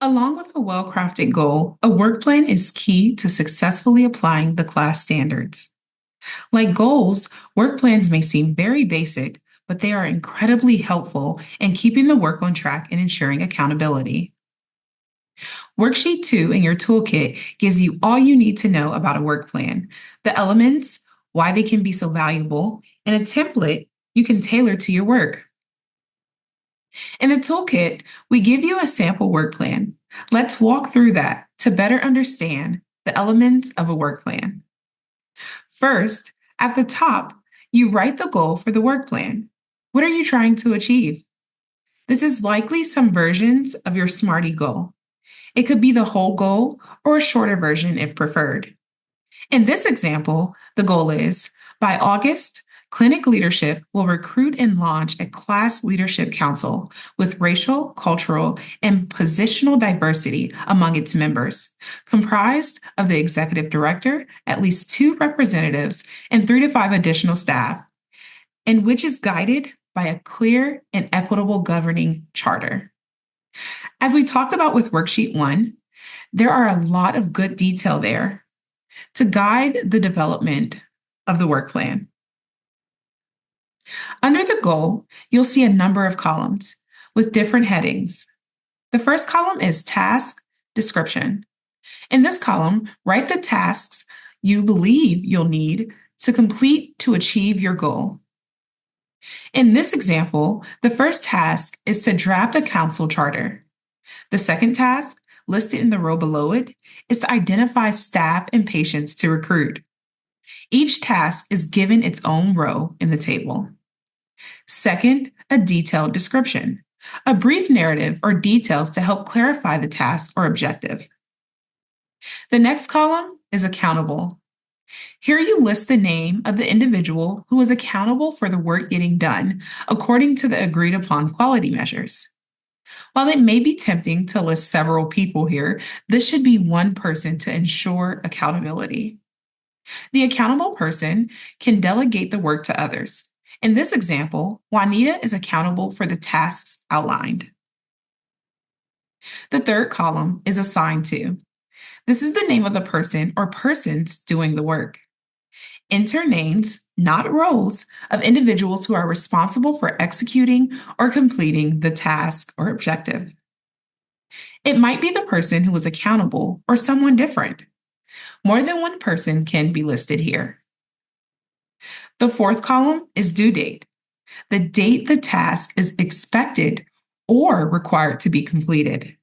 Along with a well crafted goal, a work plan is key to successfully applying the class standards. Like goals, work plans may seem very basic, but they are incredibly helpful in keeping the work on track and ensuring accountability. Worksheet 2 in your toolkit gives you all you need to know about a work plan, the elements, why they can be so valuable, and a template you can tailor to your work. In the toolkit, we give you a sample work plan. Let's walk through that to better understand the elements of a work plan. First, at the top, you write the goal for the work plan. What are you trying to achieve? This is likely some versions of your SMARTY goal. It could be the whole goal or a shorter version if preferred. In this example, the goal is by August, clinic leadership will recruit and launch a class leadership council with racial, cultural, and positional diversity among its members, comprised of the executive director, at least 2 representatives, and 3 to 5 additional staff, and which is guided by a clear and equitable governing charter. As we talked about with Worksheet 1, there are a lot of good detail there to guide the development of the work plan. Under the goal, you'll see a number of columns with different headings. The first column is Task Description. In this column, write the tasks you believe you'll need to complete to achieve your goal. In this example, the first task is to draft a council charter. The second task, listed in the row below it, is to identify staff and patients to recruit. Each task is given its own row in the table. Second, a detailed description, a brief narrative or details to help clarify the task or objective. The next column is accountable. Here you list the name of the individual who is accountable for the work getting done according to the agreed upon quality measures. While it may be tempting to list several people here, this should be one person to ensure accountability. The accountable person can delegate the work to others. In this example, Juanita is accountable for the tasks outlined. The third column is assigned to. This is the name of the person or persons doing the work. Enter names, not roles, of individuals who are responsible for executing or completing the task or objective. It might be the person who is accountable or someone different. More than one person can be listed here. The fourth column is due date, the date the task is expected or required to be completed.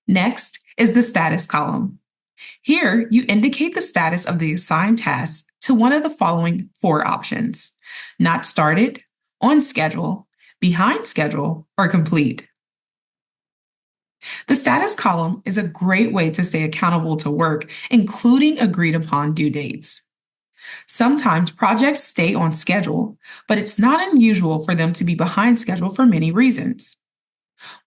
Next is the status column. Here, you indicate the status of the assigned task to one of the following 4 options: not started, on schedule, behind schedule, or complete. The status column is a great way to stay accountable to work, including agreed upon due dates. Sometimes projects stay on schedule, but it's not unusual for them to be behind schedule for many reasons.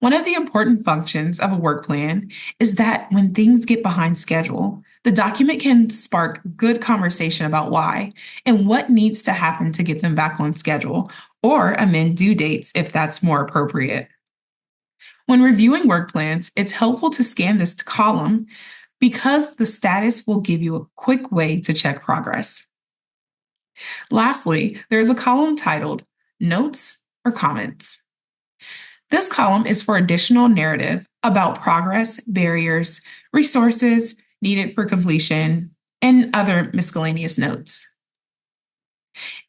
One of the important functions of a work plan is that when things get behind schedule, the document can spark good conversation about why and what needs to happen to get them back on schedule, or amend due dates if that's more appropriate. When reviewing work plans, it's helpful to scan this column because the status will give you a quick way to check progress. Lastly, there is a column titled Notes or Comments. This column is for additional narrative about progress, barriers, resources needed for completion, and other miscellaneous notes.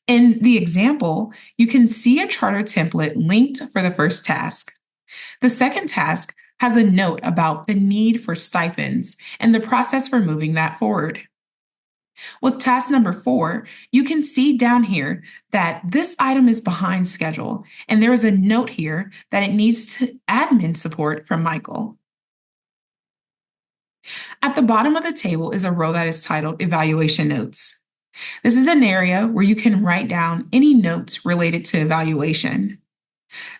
In the example, you can see a charter template linked for the first task. The second task has a note about the need for stipends and the process for moving that forward. With task number 4, you can see down here that this item is behind schedule, and there is a note here that it needs admin support from Michael. At the bottom of the table is a row that is titled Evaluation Notes. This is an area where you can write down any notes related to evaluation.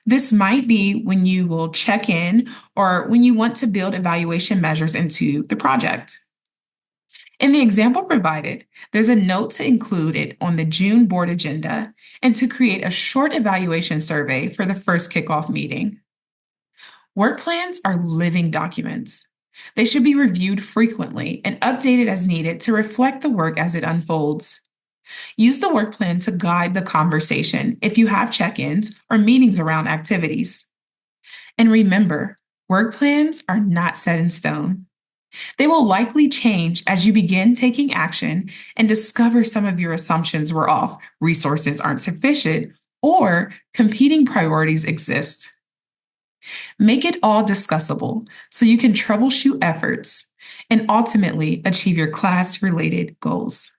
This might be when you will check in or when you want to build evaluation measures into the project. In the example provided, there's a note to include it on the June board agenda and to create a short evaluation survey for the first kickoff meeting. Work plans are living documents. They should be reviewed frequently and updated as needed to reflect the work as it unfolds. Use the work plan to guide the conversation if you have check ins or meetings around activities. And remember, work plans are not set in stone. They will likely change as you begin taking action and discover some of your assumptions were off, resources aren't sufficient, or competing priorities exist. Make it all discussable so you can troubleshoot efforts and ultimately achieve your class related goals.